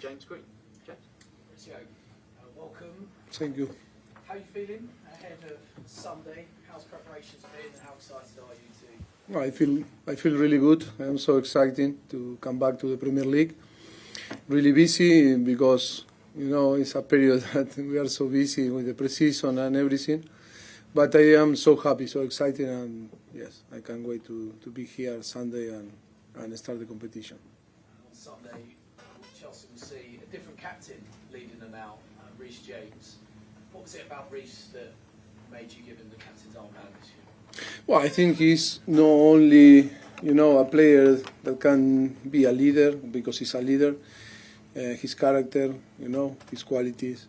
James Green. James. Mauricio, welcome. Thank you. How are you feeling ahead of Sunday? How's preparations been and how excited are you to? I feel really good. I am so excited to come back to the Premier League. Really busy because it's a period that we are so busy with the pre-season and everything. But I am so happy, so excited, and yes, I can't wait to be here Sunday and start the competition. On Sunday, Chelsea will see a different captain leading them out, Rory Jennings. What was it about Rory that made you give him the captain's armband this year? Well, I think he's not only a player that can be a leader because he's a leader. His character, his qualities.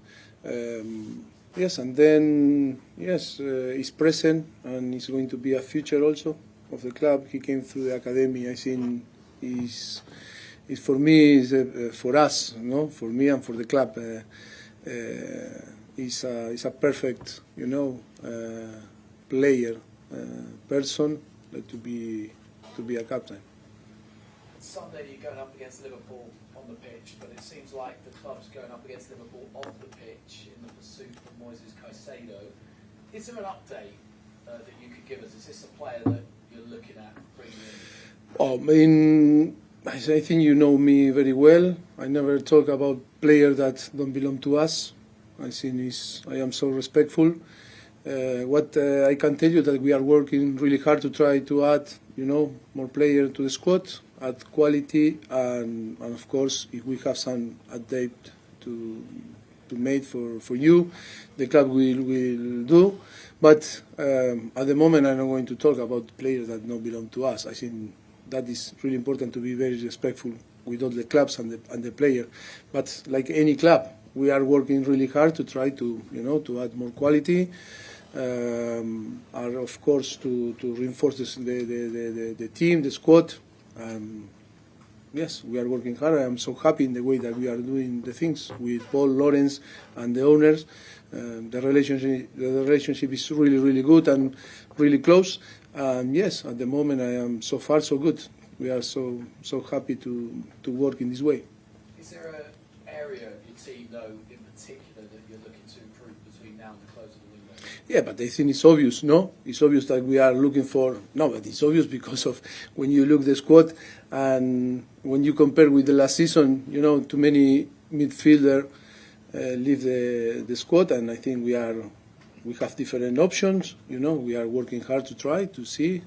Yes, and then he's present and he's going to be a future also of the club. He came through the academy. I think he's for me, for us, for me and for the club. He's a perfect, player, person to be a captain. Sunday you're going up against Liverpool on the pitch, but it seems like the club's going up against Liverpool off the pitch in the pursuit of Moises Caicedo. Is there an update that you could give us? Is this a player that you're looking at bringing in? I think you know me very well. I never talk about players that don't belong to us. I think I am so respectful. What I can tell you that we are working really hard to try to add, more players to the squad, add quality, and of course, if we have some update to make for you, the club will do. But at the moment, I'm not going to talk about players that don't belong to us. I think that is really important to be very respectful with all the clubs and the player. But like any club, we are working really hard to try to add more quality. Are of course to reinforce the team, the squad. Yes, we are working hard. I am so happy in the way that we are doing the things with Paul, Laurenz, and the owners. The relationship is really good and really close. Yes, at the moment I am so far so good. We are so happy to work in this way. Is there an area of your team though in particular that you're looking to improve between now and the close of the window? Yeah, but I think it's obvious, no? It's obvious that we are looking for... No, but it's obvious because of when you look the squad and when you compare with the last season, too many midfielders leave the squad, and I think we have different options. We are working hard to try to see,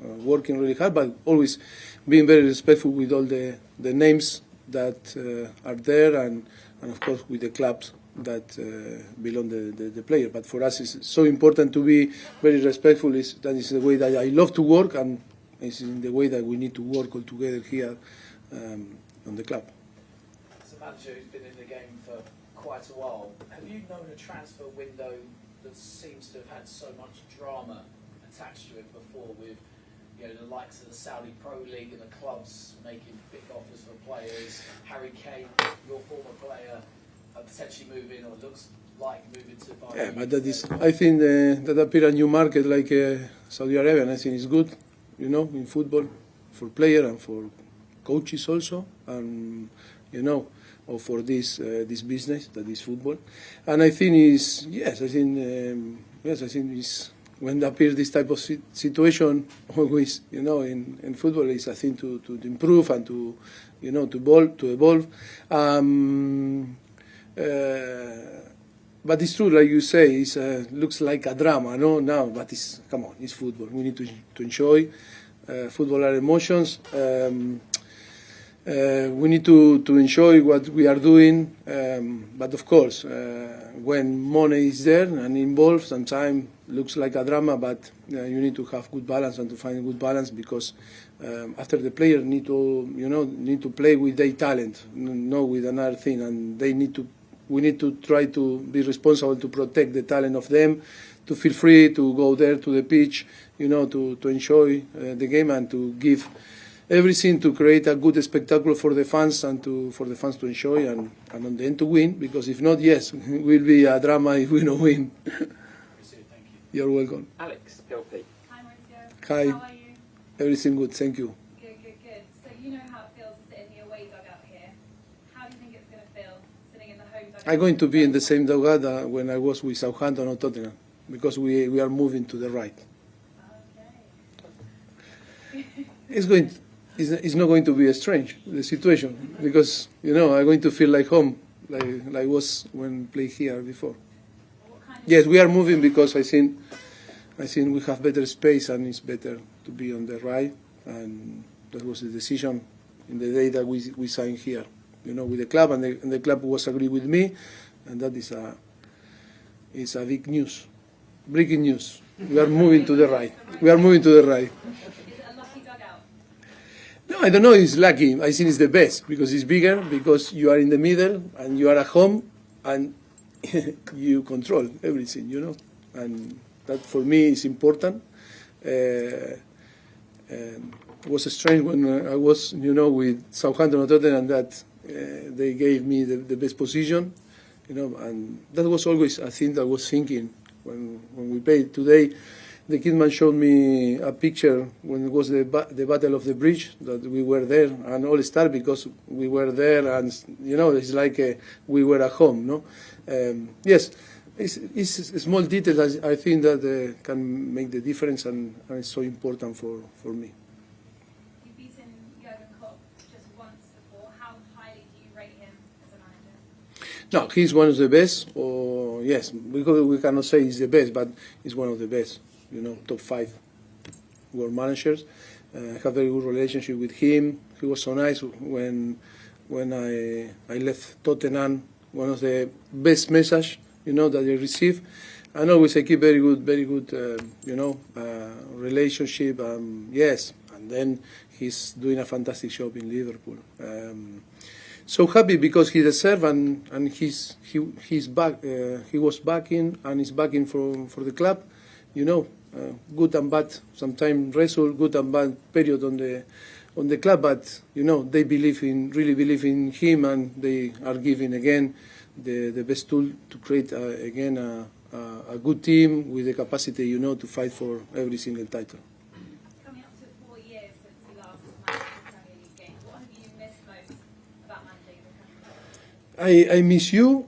working really hard, but always being very respectful with all the names that are there, and of course with the clubs that belong the player. But for us, it's so important to be very respectful. That is the way that I love to work, and it's in the way that we need to work all together here on the club. As a manager who's been in the game for quite a while, have you known a transfer window that seems to have had so much drama attached to it before, with the likes of the Saudi Pro League and the clubs making big offers for players? Harry Kane, your former player, potentially moving, or looks like moving to Bayern. Yeah, but that is, I think that appear a new market like Saudi Arabia, and I think it's good, in football, for player and for coaches also, and or for this business that is football. And I think I think it's when appears this type of situation, always, in football, is a thing to improve and to evolve. But it's true, like you say, it looks like a drama, no? Now, but come on, it's football. We need to enjoy. Football are emotions. We need to enjoy what we are doing. But of course, when money is there and involved, sometimes looks like a drama. But you need to have good balance and to find a good balance, because after the player need to play with their talent, not with another thing, and we need to try to be responsible to protect the talent of them, to feel free to go there to the pitch, to enjoy the game and to give everything to create a good spectacle for the fans and for the fans to enjoy and on the end to win. Because if not, yes, it will be a drama if we don't win. Thank you. You're welcome. Alex, LP. Hi, Mauricio. Hi. How are you? Everything good, thank you. Good. So you know how it feels to sit in the away dugout here. I'm going to be in the same dugout when I was with Southampton or Tottenham, because we are moving to the right. It's not going to be strange, the situation, because, I'm going to feel like home, like was when played here before. Yes, we are moving because I think we have better space and it's better to be on the right, and that was the decision in the day that we signed here, with the club, and the club was agree with me, and that is a big news, breaking news. We are moving to the right. We are moving to the right. No, I don't know if it's lucky. I think it's the best because it's bigger, because you are in the middle and you are at home and you control everything, And that for me is important. It was strange when I was, with Southampton or Tottenham that they gave me the best position, and that was always a thing that I was thinking when we played today. The Kidman showed me a picture when it was the Battle of the Bridge, that we were there, and all started because we were there, and it's like we were at home, no? Yes, it's a small details I think that can make the difference, and it's so important for me. You've beaten Jurgen Klopp just once before. How highly do you rate him as a manager? No, he's one of the best, or yes, we cannot say he's the best, but he's one of the best. Top 5 world managers. I have a very good relationship with him. He was so nice when I left Tottenham. One of the best message that I received, and always I keep very good relationship. Yes, and then he's doing a fantastic job in Liverpool. So happy because he deserved, and he's back. He was backing and is backing for the club. Good and bad, sometimes result, good and bad period on the club, but they really believe in him, and they are giving again the best tool to create again a good team with the capacity to fight for every single title. Coming up to 4 years since you last managed the Premier League game, what have you missed most about managing the Premier League? I miss you.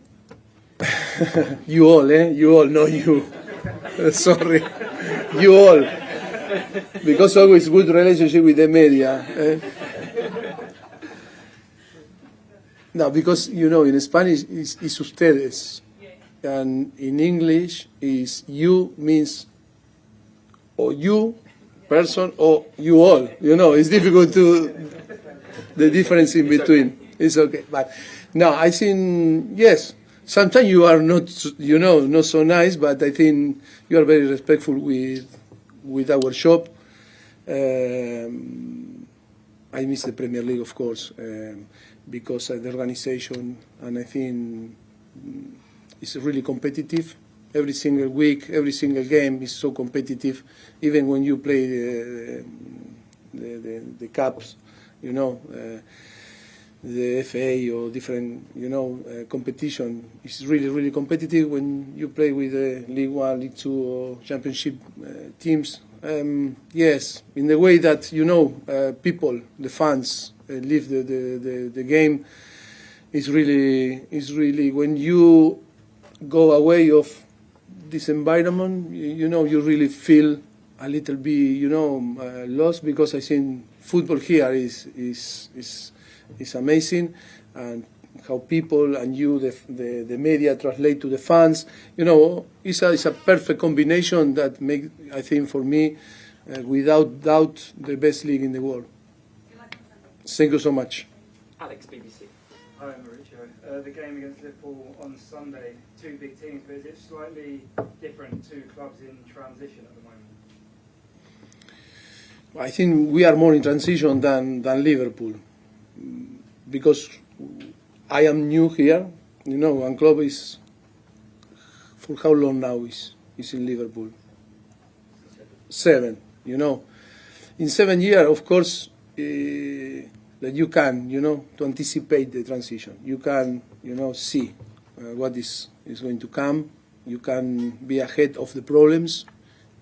You all, You all know you. Sorry. You all. Because always good relationship with the media. No, because, in Spanish is ustedes. And in English is you means or you, person, or you all. It's difficult the difference in between. It's okay. But no, I think, yes. Sometimes you are not, not so nice, but I think you are very respectful with our shop. I miss the Premier League, of course, because the organization, and I think it's really competitive. Every single week, every single game is so competitive. Even when you play the cups, the FA or different, competition is really competitive when you play with the League 1, League 2 or Championship teams. Yes, in the way that, people, the fans, live the game, is really when you go away of this environment, you really feel a little bit, lost, because I think football here is amazing, and how people and the media translate to the fans. It's a perfect combination that make, I think, for me, without doubt, the best league in the world. Thank you so much. Alex, BBC. Hi, Mauricio. The game against Liverpool on Sunday, 2 big teams, but is it slightly different, 2 clubs in transition at the moment? I think we are more in transition than Liverpool, because I am new here, and Klopp is, for how long now is in Liverpool? 7, In 7 years, of course, that you can, to anticipate the transition. You can, see what is going to come. You can be ahead of the problems,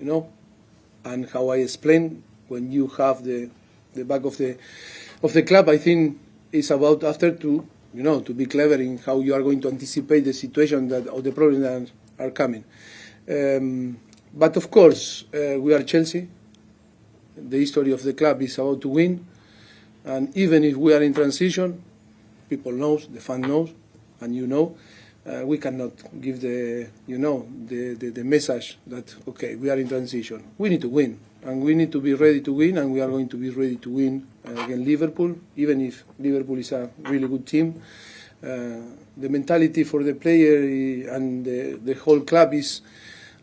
and how I explained, when you have the back of the club, I think it's about after to to be clever in how you are going to anticipate the situation that or the problems that are coming. But of course, we are Chelsea. The history of the club is about to win, and even if we are in transition, people knows, the fan knows, and we cannot give the message that okay, we are in transition. We need to win, and we need to be ready to win, and we are going to be ready to win against Liverpool, even if Liverpool is a really good team. The mentality for the player and the whole club is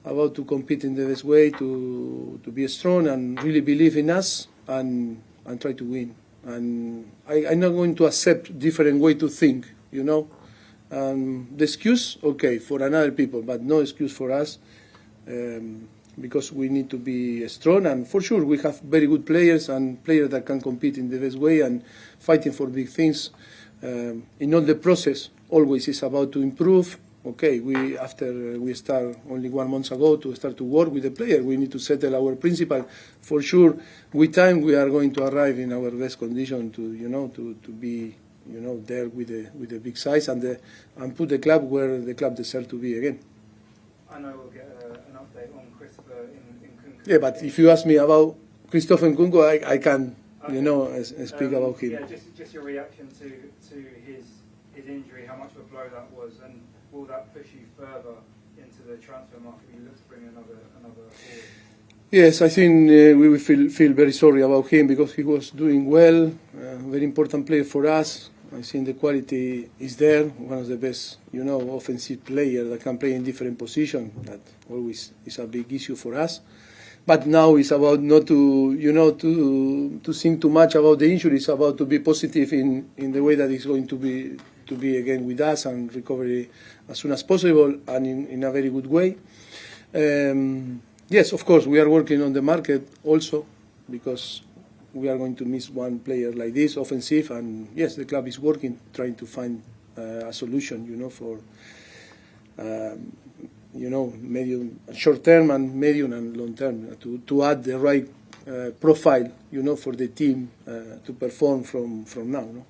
about to compete in the best way, to be strong and really believe in us and try to win. And I'm not going to accept different way to think, The excuse, okay, for another people, but no excuse for us, because we need to be strong. And for sure, we have very good players and players that can compete in the best way and fighting for big things. In all the process, always is about to improve. Okay, after we start only 1 month ago to start to work with the player, we need to settle our principle. For sure, with time we are going to arrive in our best condition to be there with the big size and put the club where the club deserves to be again. I know we'll get an update on Christopher in Kunku. Yeah, but if you ask me about Christopher Nkunku, I can speak about him. Yeah, just your reaction to his injury, how much of a blow that was, and will that push you further into the transfer market? Will you look to bring another forward? Yes, I think we will feel very sorry about him because he was doing well, very important player for us. I think the quality is there, one of the best, offensive players that can play in different positions. That always is a big issue for us. But now it's about not to think too much about the injury. It's about to be positive in the way that he's going to be again with us and recovery as soon as possible and in a very good way. Yes, of course, we are working on the market also because we are going to miss one player like this, offensive, and yes, the club is working, trying to find a solution, for, medium, short term and medium and long term to add the right profile, for the team to perform from now. No?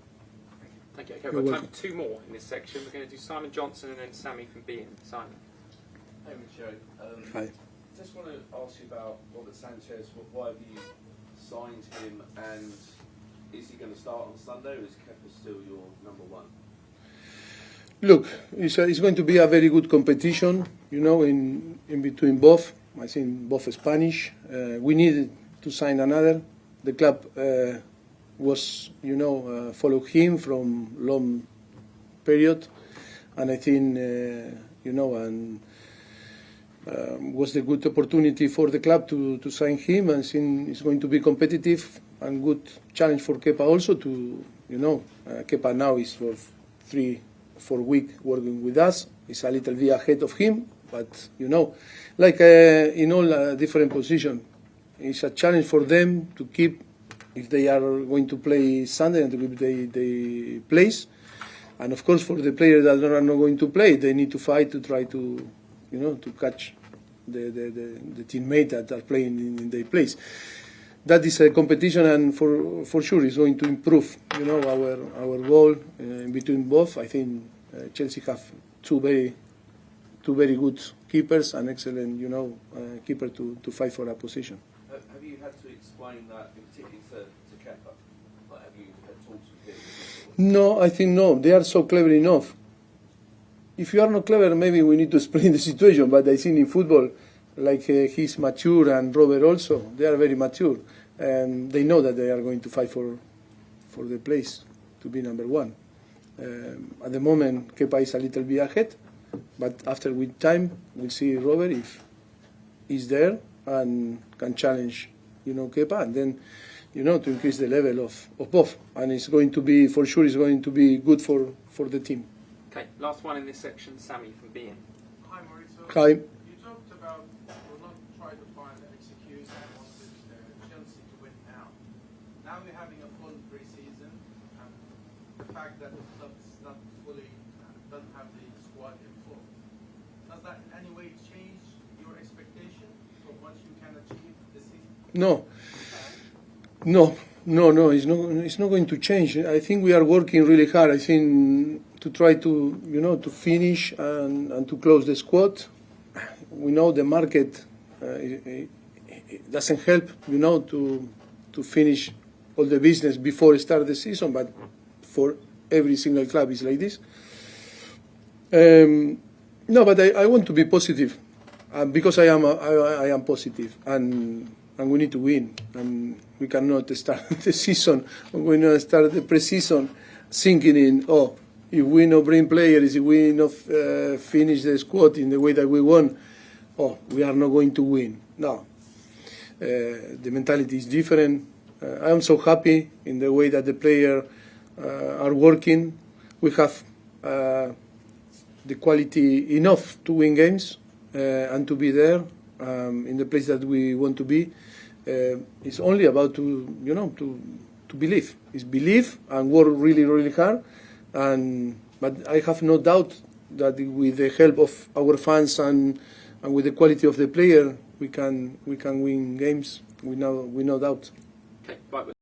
Thank you. Okay, we've got time for 2 more in this section. We're going to do Simon Johnson and then Sammy from Bean. Simon. Hey, Mauricio. Hi. Just want to ask you about Robert Sanchez. Why have you signed him, and is he going to start on Sunday, or is Kepa still your number 1? Look, it's going to be a very good competition, in between both. I think both Spanish. We needed to sign another. The club was, followed him from long period, and I think, was the good opportunity for the club to sign him, and it's going to be competitive and good challenge for Kepa also to, Kepa now is for 3-4 weeks working with us. It's a little bit ahead of him, but, like in all different positions, it's a challenge for them to keep, if they are going to play Sunday, and to keep the place. And of course, for the players that are not going to play, they need to fight to try to catch the teammate that are playing in their place. That is a competition, and for sure it's going to improve, our goal in between both. I think Chelsea have two very good keepers, and excellent, keeper to fight for a position. Have you had to explain that, in particular to Kepa? Like, have you had talks with him? No, I think no. They are so clever enough. If you are not clever, maybe we need to explain the situation. But I think in football, like he's mature and Robert also, they are very mature, and they know that they are going to fight for the place to be number 1. At the moment, Kepa is a little bit ahead, but after with time, we'll see Robert if he's there and can challenge, Kepa, and then, to increase the level of both. And it's going to be, for sure, it's going to be good for the team. Okay, last one in this section, Sammy from Bean. Hi, Mauricio. Hi. You talked about we'll not try to find an excuse and wanted Chelsea to win now. Now we're having a full pre-season, and the fact that the club's not fully doesn't have the squad in full. Does that in any way change your expectation for what you can achieve this season? No, No, it's not going to change. I think we are working really hard. I think to try to to finish and to close the squad. We know the market it doesn't help to finish all the business before start the season, but for every single club is like this. No, but I want to be positive because I am positive, and we need to win, and we cannot start the season, we not start the pre-season thinking in, if we not bring players, if we not finish the squad in the way that we want, we are not going to win. No, the mentality is different. I am so happy in the way that the players are working. We have the quality enough to win games and to be there in the place that we want to be. It's only about to believe. It's believe and work really, really hard. But I have no doubt that with the help of our fans and with the quality of the player, we can win games. We no doubt. Okay, right.